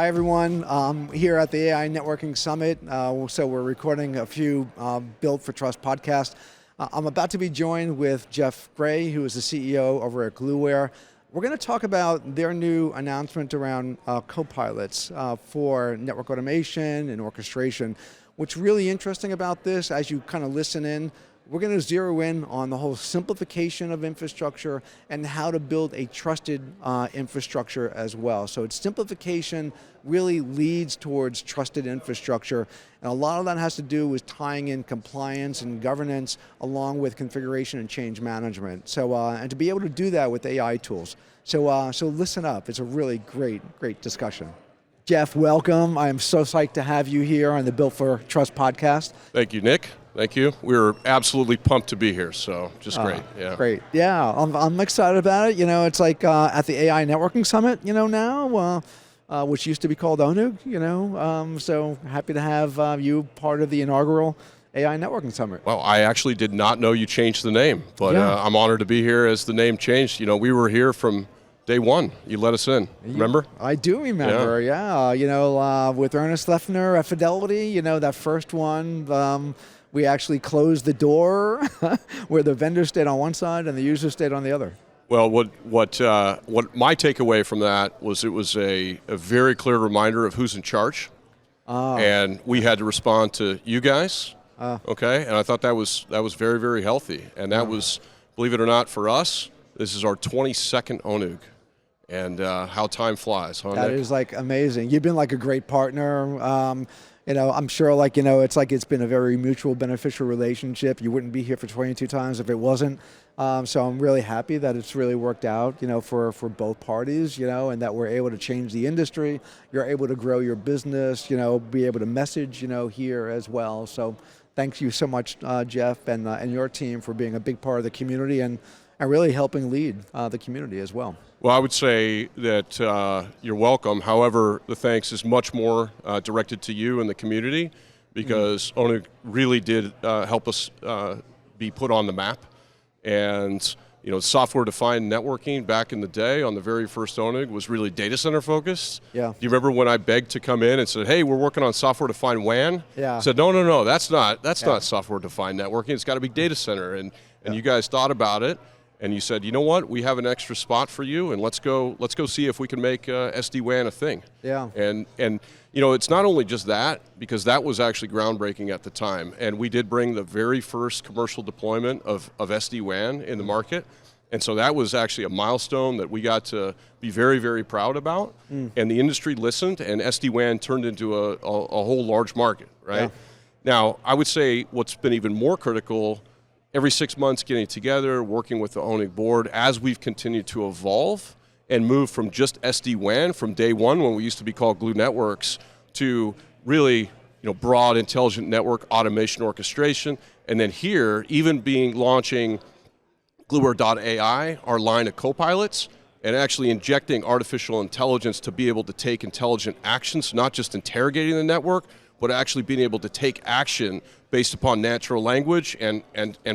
everyone. Here at the AI Networking Summit. So we're recording a few Built for Trust podcasts. I'm about to be joined with Jeff Gray, who is the CEO over at Gluware. We're going to talk about their new announcement around Copilots for network automation and orchestration. What's really interesting about this, as you kind of listen in, we're going to zero in on the whole simplification of infrastructure and how to build a trusted infrastructure as well. So its simplification really leads towards trusted infrastructure. And a lot of that has to do with tying in compliance and governance along with configuration and change management. So, and to be able to do that with AI tools. So, so listen up, it's a really great discussion. Jeff, welcome. I am so psyched to have you here on the Built for Trust podcast. Thank you, Nick. Thank you. We're absolutely pumped to be here, so just great. Yeah. Great. Yeah, I'm excited about it. You know, it's like at the AI Networking Summit, you know, now, which used to be called ONUG, you know, so happy to have you part of the inaugural AI Networking Summit. Well, I actually did not know you changed the name, but I'm honored to be here as the name changed. You know, we were here from day one. You let us in, remember? I do remember, yeah. You know, with Ernest Leffner at Fidelity, you know, that first one, we actually closed the door where the vendor stayed on one side and the user stayed on the other. Well, what my takeaway from that was it was a very clear reminder of who's in charge, and we had to respond to you guys. Okay, and I thought that was very, very healthy, and that was, believe it or not, for us, this is our 22nd ONUG. And how time flies, huh, That Nick? is like amazing. You've been like a great partner. You know, I'm sure like, you know, it's been a very mutual beneficial relationship. You wouldn't be here for 22 times if it wasn't. So I'm really happy that it's really worked out, you know, for both parties, you know, and that we're able to change the industry. You're able to grow your business, you know, be able to message, you know, here as well. So thank you so much, Jeff, and your team for being a big part of the community and really helping lead the community as well. Well, I would say that you're welcome. However, the thanks is much more directed to you and the community because ONUG really did help us be put on the map. And you know, software-defined networking back in the day on the very first ONUG was really data center focused. Yeah. Do you remember when I begged to come in and said, "Hey, we're working on software-defined WAN"? Yeah. I said, "No, that's not software-defined networking. It's got to be data center." And you guys thought about it. And you said, you know what? We have an extra spot for you, and let's go see if we can make SD-WAN a thing. Yeah. And you know, it's not only just that, because that was actually groundbreaking at the time, and we did bring the very first commercial deployment of SD-WAN in the market, and so that was actually a milestone that we got to be very, very proud about. And the industry listened, and SD-WAN turned into a whole large market, right? Yeah. Now, I would say what's been even more critical. Every 6 months getting together, working with the ONUG board as we've continued to evolve and move from just SD-WAN from day one when we used to be called Glue Networks to really, you know, broad intelligent network automation orchestration. And then here, even launching Gluware.ai, our line of copilots, and actually injecting artificial intelligence to be able to take intelligent actions, not just interrogating the network, but actually being able to take action based upon natural language and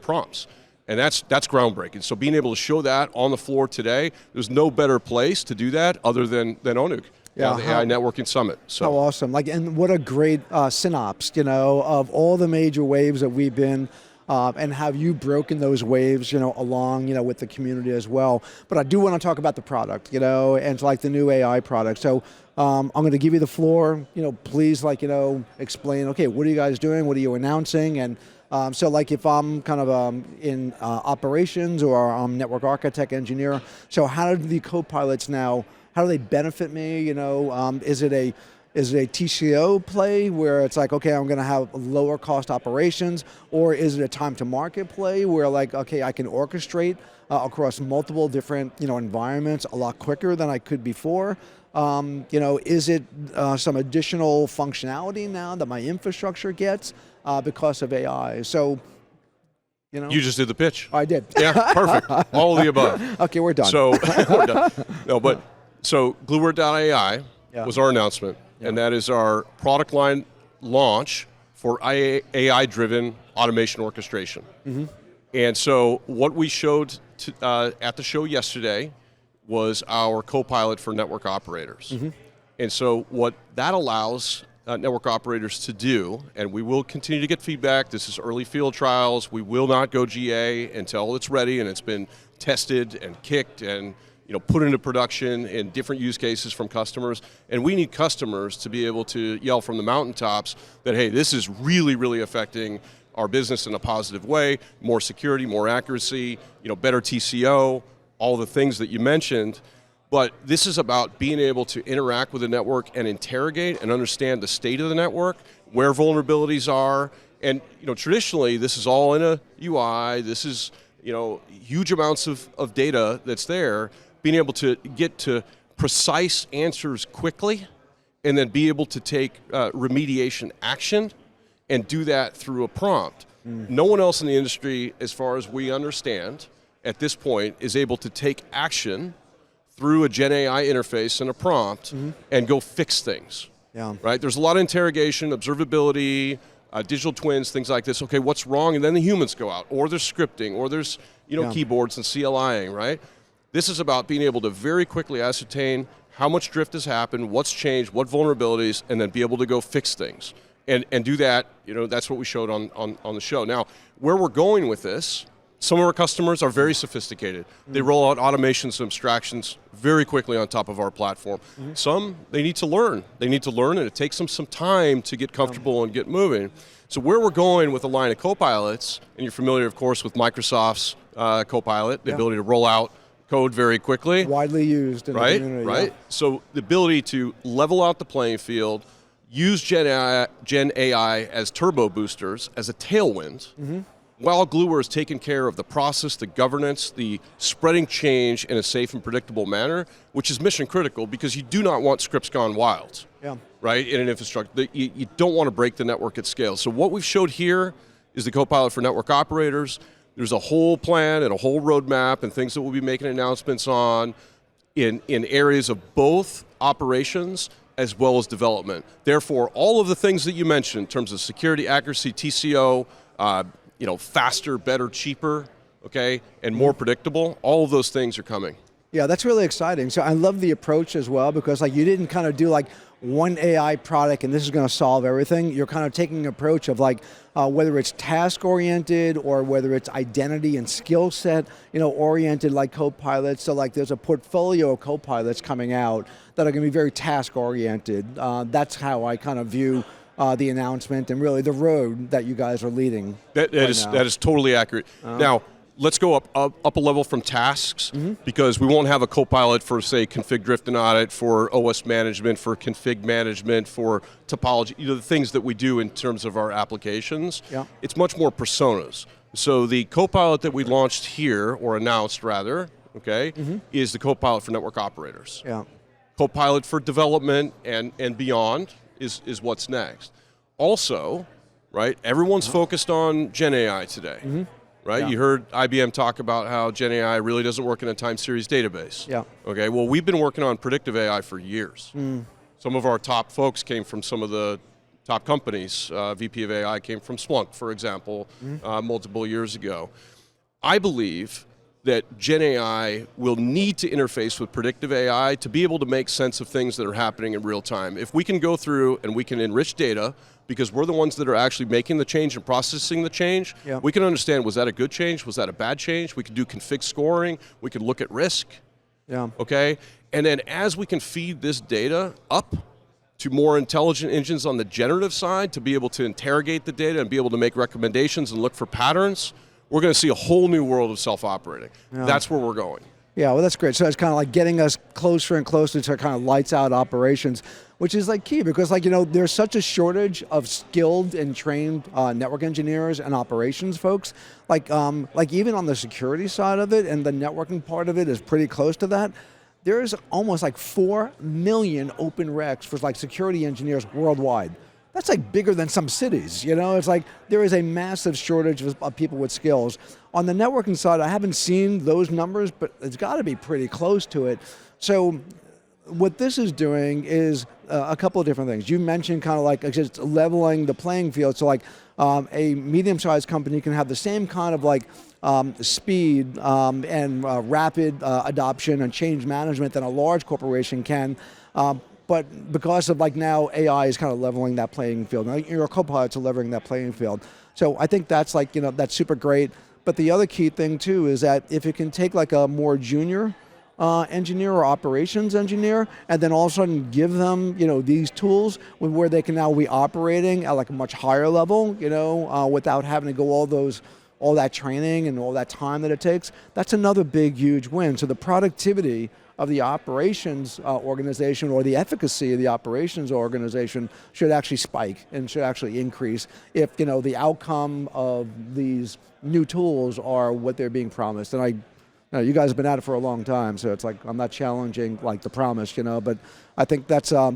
prompts. And that's groundbreaking. So being able to show that on the floor today, there's no better place to do that other than ONUG, the AI Networking Summit. So. How awesome. Like, and what a great synopsis, you know, of all the major waves that we've been and have you broken those waves, you know, along, you know, with the community as well. But I do want to talk about the product, you know, and like the new AI product. So I'm going to give you the floor, you know, please, like, you know, explain, okay, what are you guys doing? What are you announcing? And so like if I'm kind of in operations or I'm network architect engineer, so how do the copilots now, how do they benefit me? You know, is it a TCO play where it's like, okay, I'm going to have lower cost operations, or is it a time to market play where like, okay, I can orchestrate across multiple different, you know, environments a lot quicker than I could before? You know, is it some additional functionality now that my infrastructure gets because of AI? So, you know. You just did the pitch. I did. Yeah, perfect. All of the above. Okay, we're done. So we're done. No, but so Gluware.ai was our announcement. And that is our product line launch for AI-driven automation orchestration. And so what we showed at the show yesterday was our Copilot for network operators. And so what that allows network operators to do, and we will continue to get feedback. This is early field trials. We will not go GA until it's ready and it's been tested and kicked and put into production in different use cases from customers. And we need customers to be able to yell from the mountaintops that, hey, this is really, really affecting our business in a positive way. More security, more accuracy, better TCO, all the things that you mentioned. But this is about being able to interact with the network and interrogate and understand the state of the network, where vulnerabilities are. And traditionally, this is all in a UI. This is huge amounts of data that's there. Being able to get to precise answers quickly and then be able to take remediation action and do that through a prompt. No one else in the industry, as far as we understand, at this point, is able to take action through a Gen AI interface and a prompt and go fix things. Yeah. Right? There's a lot of interrogation, observability, digital twins, things like this. Okay, what's wrong? And then the humans go out, or there's scripting, or there's keyboards and CLIing, right? This is about being able to very quickly ascertain how much drift has happened, what's changed, what vulnerabilities, and then be able to go fix things. And do that, that's what we showed on the show. Now, where we're going with this, some of our customers are very sophisticated. They roll out automations and abstractions very quickly on top of our platform. Some, they need to learn. They need to learn, and it takes them some time to get comfortable and get moving. So where we're going with a line of Copilots, and you're familiar, of course, with Microsoft's Copilot, the ability to roll out code very quickly. Widely used in the community. Right. So the ability to level out the playing field, use Gen AI as turbo boosters, as a tailwind, while Gluware is taking care of the process, the governance, the spreading change in a safe and predictable manner, which is mission critical because you do not want scripts gone wild, right, in an infrastructure. You don't want to break the network at scale. So what we've showed here is the Copilot for network operators. There's a whole plan and a whole roadmap and things that we'll be making announcements on in areas of both operations as well as development. Therefore, all of the things that you mentioned in terms of security, accuracy, TCO, faster, better, cheaper, okay, and more predictable, all of those things are coming. Yeah, that's really exciting. So I love the approach as well because you didn't kind of do one AI product and this is going to solve everything. You're kind of taking an approach of whether it's task oriented or whether it's identity and skill set oriented like Copilots. So there's a portfolio of Copilots coming out that are going to be very task oriented. That's how I kind of view the announcement and really the road that you guys are leading. That is totally accurate. Now, let's go up a level from tasks because we won't have a Copilot for, say, config drift and audit, for OS management, for config management, for topology, the things that we do in terms of our applications. Yeah. It's much more personas. So the Copilot that we launched here, or announced rather, okay, is the Copilot for network operators. Yeah. Copilot for development and beyond is what's next. Also, right, everyone's focused on Gen AI today. Right? Yeah. You heard IBM talk about how Gen AI really doesn't work in a time series database. Yeah. Okay, well, we've been working on predictive AI for years. Some of our top folks came from some of the top companies. VP of AI came from Splunk, for example, multiple years ago. I believe that Gen AI will need to interface with predictive AI to be able to make sense of things that are happening in real time. If we can go through and we can enrich data, because we're the ones that are actually making the change and processing the change, we can understand, was that a good change? Was that a bad change? We can do config scoring. We can look at risk. Okay? And then as we can feed this data up to more intelligent engines on the generative side to be able to interrogate the data and be able to make recommendations and look for patterns, we're going to see a whole new world of self-operating. That's where we're going. Yeah, well, that's great. So it's kind of getting us closer and closer to kind of lights out operations, which is key because there's such a shortage of skilled and trained network engineers and operations folks. Even on the security side of it and the networking part of it is pretty close to that. There's almost 4 million open recs for security engineers worldwide. That's bigger than some cities, It's there is a massive shortage of people with skills. On the networking side, I haven't seen those numbers, but it's got to be pretty close to it. So what this is doing is a couple of different things. You mentioned kind of just leveling the playing field. So a medium-sized company can have the same kind of speed and rapid adoption and change management that a large corporation can. but because of like now AI is kind of leveling that playing field. Now your Copilots are leveling that playing field. So I think that's like, that's super great. But the other key thing too is that if it can take like a more junior engineer or operations engineer, and then all of a sudden give them, these tools where they can now be operating at like a much higher level, without having to go all that training and all that time that it takes, that's another big, huge win. So the productivity of the operations organization, or the efficacy of the operations organization, should actually spike and should actually increase if the outcome of these new tools are what they're being promised. And you guys have been at it for a long time, so it's like I'm not challenging like the promise, but I think that's a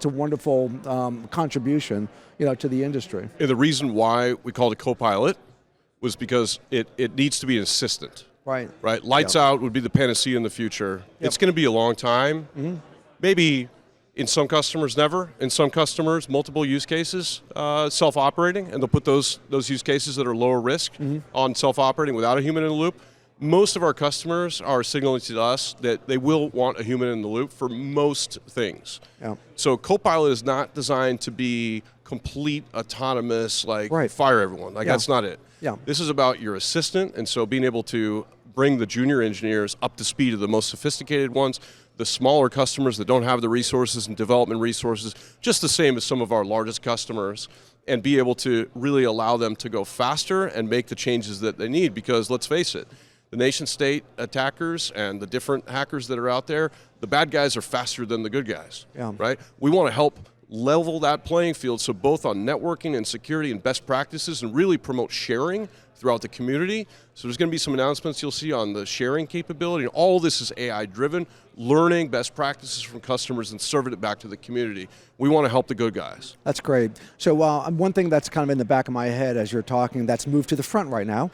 wonderful contribution, to the industry. And the reason why we called it Copilot was because it needs to be an assistant. Right. Lights out would be the panacea in the future. Yep. It's going to be a long time. Mm-hmm. Maybe in some customers, never. In some customers, multiple use cases, self-operating, and they'll put those use cases that are lower risk on self-operating without a human in the loop. Most of our customers are signaling to us that they will want a human in the loop for most things. Yeah. So Copilot is not designed to be complete autonomous, fire everyone. That's not it. Yeah. This is about your assistant, and so being able to bring the junior engineers up to speed of the most sophisticated ones, the smaller customers that don't have the resources and development resources, just the same as some of our largest customers, and be able to really allow them to go faster and make the changes that they need. Because let's face it, the nation state attackers and the different hackers that are out there, the bad guys are faster than the good guys, right? We want to help level that playing field, so both on networking and security and best practices, and really promote sharing throughout the community. So there's going to be some announcements you'll see on the sharing capability, and all this is AI driven, learning best practices from customers and serving it back to the community. We want to help the good guys. That's great. So one thing that's kind of in the back of my head as you're talking that's moved to the front right now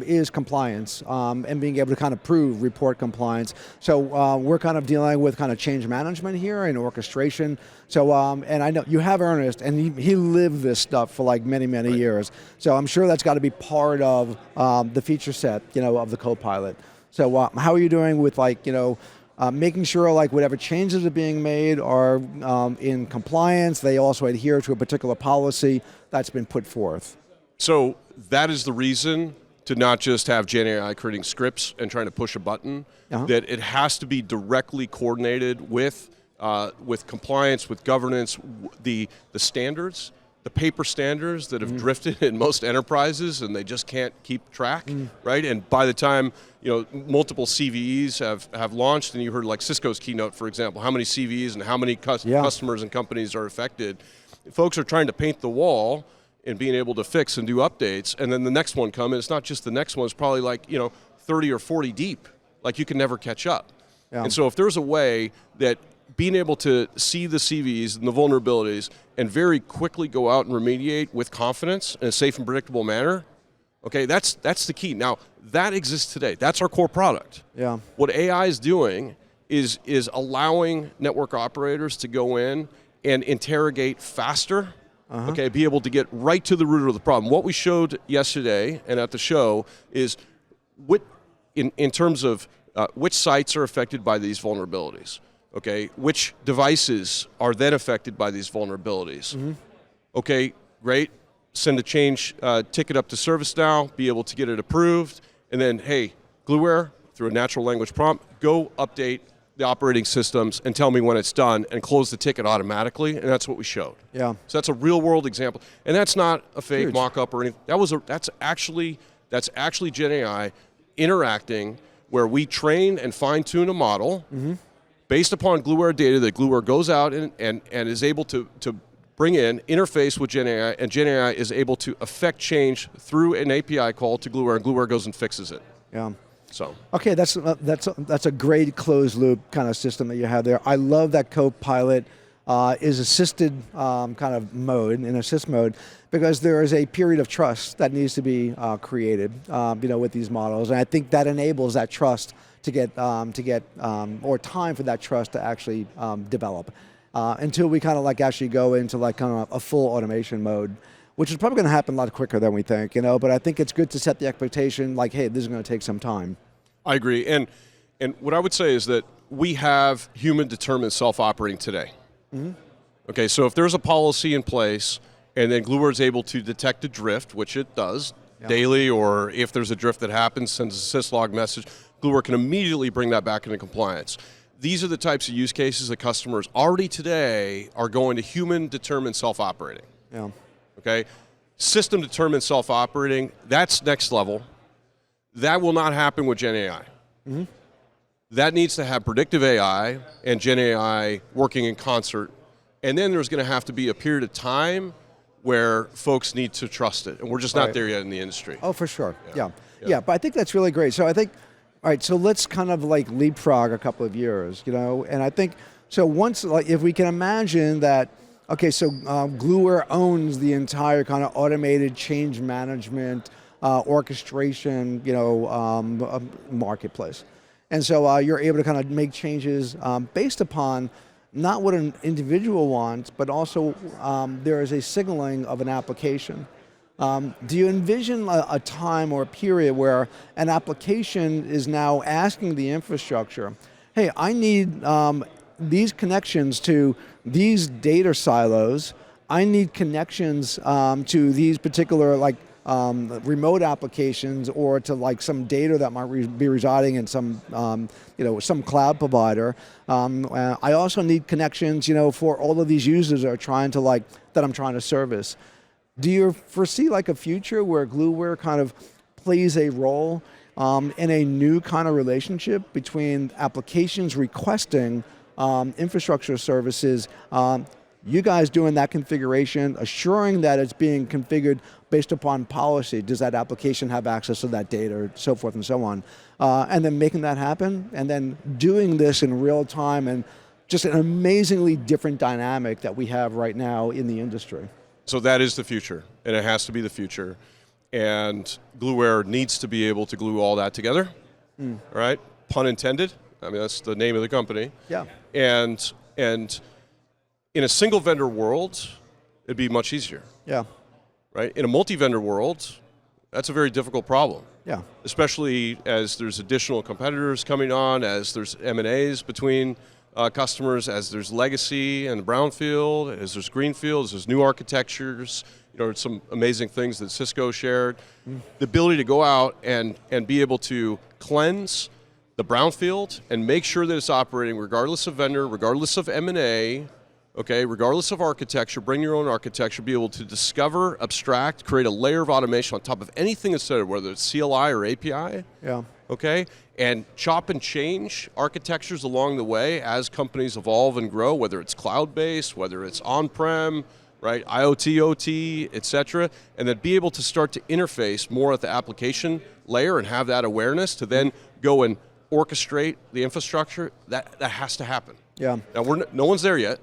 is compliance and being able to kind of report compliance. So we're kind of dealing with kind of change management here and orchestration. So and I know you have Ernest, and he lived this stuff for like many, many years. So I'm sure that's got to be part of the feature set, of the Copilot. So how are you doing with making sure whatever changes are being made are in compliance, they also adhere to a particular policy that's been put forth? So that is the reason to not just have Gen AI creating scripts and trying to push a button, that it has to be directly coordinated with compliance, with governance, the standards, the paper standards that have drifted in most enterprises, and they just can't keep track, right? And by the time multiple CVEs have launched, and you heard like Cisco's keynote, for example, how many CVEs and how many customers and companies are affected. Folks are trying to paint the wall and being able to fix and do updates, and then the next one comes, and it's not just the next one, it's probably 30 or 40 deep, you can never catch up. Yeah. And so if there's a way that being able to see the CVs and the vulnerabilities and very quickly go out and remediate with confidence in a safe and predictable manner, okay, that's the key. Now, that exists today. That's our core product. Yeah. What AI is doing is allowing network operators to go in and interrogate faster, okay, be able to get right to the root of the problem. What we showed yesterday and at the show is in terms of which sites are affected by these vulnerabilities. Okay, which devices are then affected by these vulnerabilities? Okay, great. Send a change ticket up to ServiceNow, be able to get it approved, and then, hey, Gluware, through a natural language prompt, go update the operating systems and tell me when it's done, and close the ticket automatically, and that's what we showed. Yeah. So that's a real world example, and that's not a fake mock-up or anything. That's actually Gen AI interacting, where we train and fine-tune a model based upon Gluware data that Gluware goes out and is able to bring in, interface with Gen AI, and Gen AI is able to affect change through an API call to Gluware, and Gluware goes and fixes it. Yeah. So. Okay, that's a great closed loop kind of system that you have there. I love that Copilot is assisted kind of mode, in assist mode, because there is a period of trust that needs to be created, with these models, and I think that enables that trust to get or time for that trust to actually develop until we kind of actually go into kind of a full automation mode, which is probably going to happen a lot quicker than we think, but I think it's good to set the expectation hey, this is going to take some time. I agree, and what I would say is that we have human determined self-operating today. Okay, so if there's a policy in place and then Gluware is able to detect a drift, which it does daily, or if there's a drift that happens, sends a syslog message, Gluware can immediately bring that back into compliance. These are the types of use cases that customers already today are going to human-determined self-operating. Yeah. Okay, system-determined self-operating, that's next level. That will not happen with Gen AI. That needs to have predictive AI and Gen AI working in concert. And then there's going to have to be a period of time where folks need to trust it. And we're just not there yet in the industry. Oh, for sure. Yeah, but I think that's really great. So I think, all right, so let's kind of like leapfrog a couple of years, you know, and I think, so once, like, if we can imagine that, okay, so Gluware owns the entire kind of automated change management, orchestration, you know, marketplace. And so you're able to kind of make changes based upon not what an individual wants, but also there is a signaling of an application. Do you envision a time or a period where an application is now asking the infrastructure, hey, I need these connections to these data silos, I need connections to these particular like remote applications or to like some data that might be residing in some, you know, some cloud provider. I also need connections, you know, for all of these users that are trying to like, that I'm trying to service. Do you foresee like a future where Gluware kind of plays a role in a new kind of relationship between applications requesting infrastructure services, you guys doing that configuration, assuring that it's being configured based upon policy? Does that application have access to that data, so forth and so on? And then making that happen, and then doing this in real time, and just an amazingly different dynamic that we have right now in the industry. So that is the future, and it has to be the future. And Gluware needs to be able to glue all that together, right? Pun intended. I mean, that's the name of the company. Yeah. And in a single vendor world, it'd be much easier. Yeah. Right? In a multi-vendor world, that's a very difficult problem. Yeah. Especially as there's additional competitors coming on, as there's M&As between customers, as there's legacy and brownfield, as there's greenfield, as there's new architectures, you know, some amazing things that Cisco shared. The ability to go out and be able to cleanse the brownfield and make sure that it's operating regardless of vendor, regardless of M&A, okay, regardless of architecture, bring your own architecture, be able to discover, abstract, create a layer of automation on top of anything that's said, whether it's CLI or API, okay, and chop and change architectures along the way as companies evolve and grow, whether it's cloud-based, whether it's on-prem, right, IoT, OT, et cetera, and then be able to start to interface more at the application layer and have that awareness to then go and orchestrate the infrastructure. That has to happen. Yeah. Now, no one's there yet.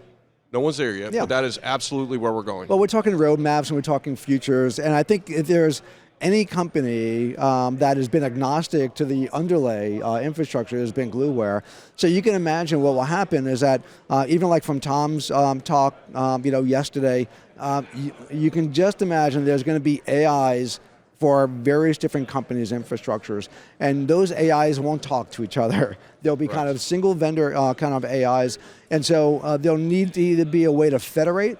No one's there yet, but that is absolutely where we're going. Well, we're talking roadmaps and we're talking futures, and I think if there's any company that has been agnostic to the underlay infrastructure, has been Gluware. So you can imagine what will happen is that even like from Tom's talk, you know, yesterday, you can just imagine there's going to be AIs for various different companies' infrastructures, and those AIs won't talk to each other. They'll be kind of single vendor kind of AIs, and so they'll need to either be a way to federate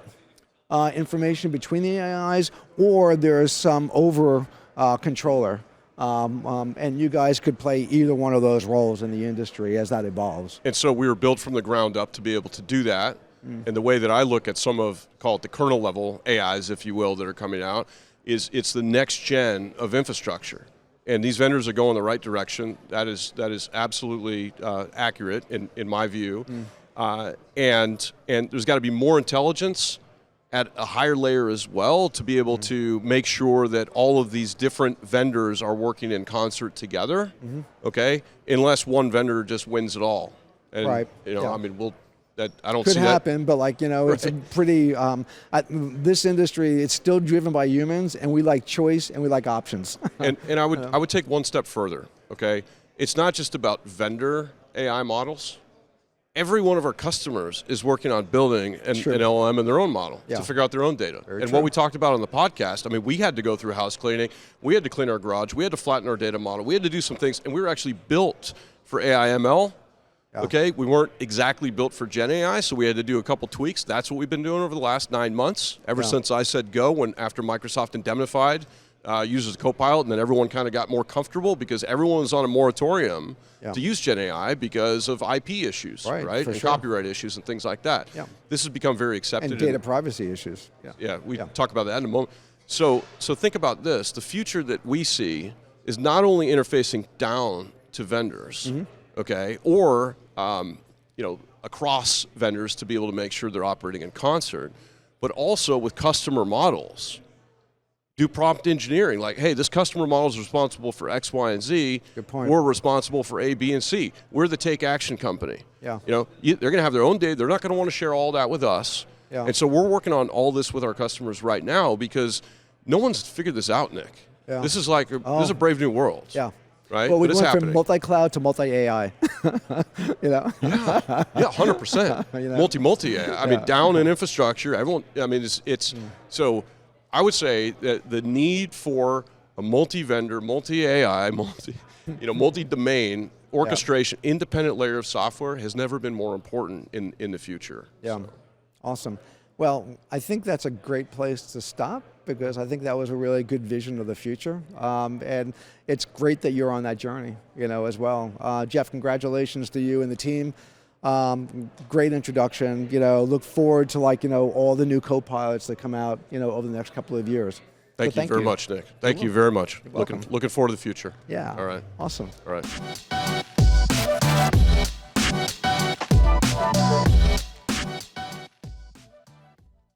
information between the AIs, or there's some over controller, and you guys could play either one of those roles in the industry as that evolves. And so we were built from the ground up to be able to do that, and the way that I look at some of, call it the kernel level AIs, if you will, that are coming out, is it's the next gen of infrastructure. And these vendors are going the right direction. That is absolutely accurate in my view. And there's got to be more intelligence at a higher layer as well to be able to make sure that all of these different vendors are working in concert together, okay? Unless one vendor just wins it all. And, you know, I mean, I don't see that. Could happen, but like, you know, it's a pretty, this industry, it's still driven by humans, and we like choice and we like options. and I would take one step further, okay? It's not just about vendor AI models. Every one of our customers is working on building an LLM in their own model to figure out their own data. What we talked about on the podcast, I mean, we had to go through house cleaning, we had to clean our garage, we had to flatten our data model, we had to do some things, and we were actually built for AI ML Okay, we weren't exactly built for Gen AI, so we had to do a couple tweaks. That's what we've been doing over the last 9 months, ever since I said go, after Microsoft indemnified users Copilot, and then everyone kind of got more comfortable because everyone was on a moratorium to use Gen AI because of IP issues, right? And copyright issues and things like that. This has become very accepted. And data privacy issues. We talk about that in a moment. So think about this. The future that we see is not only interfacing down to vendors, okay, or across vendors to be able to make sure they're operating in concert, but also with customer models. Do prompt engineering, like, hey, this customer model is responsible for X, Y, and Z. Good point. We're responsible for A, B, and C. We're the take action company. Yeah. They're going to have their own data. They're not going to want to share all that with us. Yeah. And so we're working on all this with our customers right now because no one's figured this out, Nick. Yeah. This is like this is a brave new world. Yeah. Right? Well, we But it's went happening. from multi-cloud to multi-AI. Yeah, 100%. Multi. I mean, down in infrastructure, everyone. I mean, it's so. I would say that the need for a multi-vendor, multi-AI, multi-domain orchestration, independent layer of software has never been more important in the future. Yeah, awesome. Well, I think that's a great place to stop because I think that was a really good vision of the future. And it's great that you're on that journey, as well. Jeff, congratulations to you and the team. Great introduction. Look forward to all the new Copilots that come out, over the next couple of years. Thank you very much, Nick. Thank you very much. Looking forward to the future. Yeah. All right. Awesome. All right.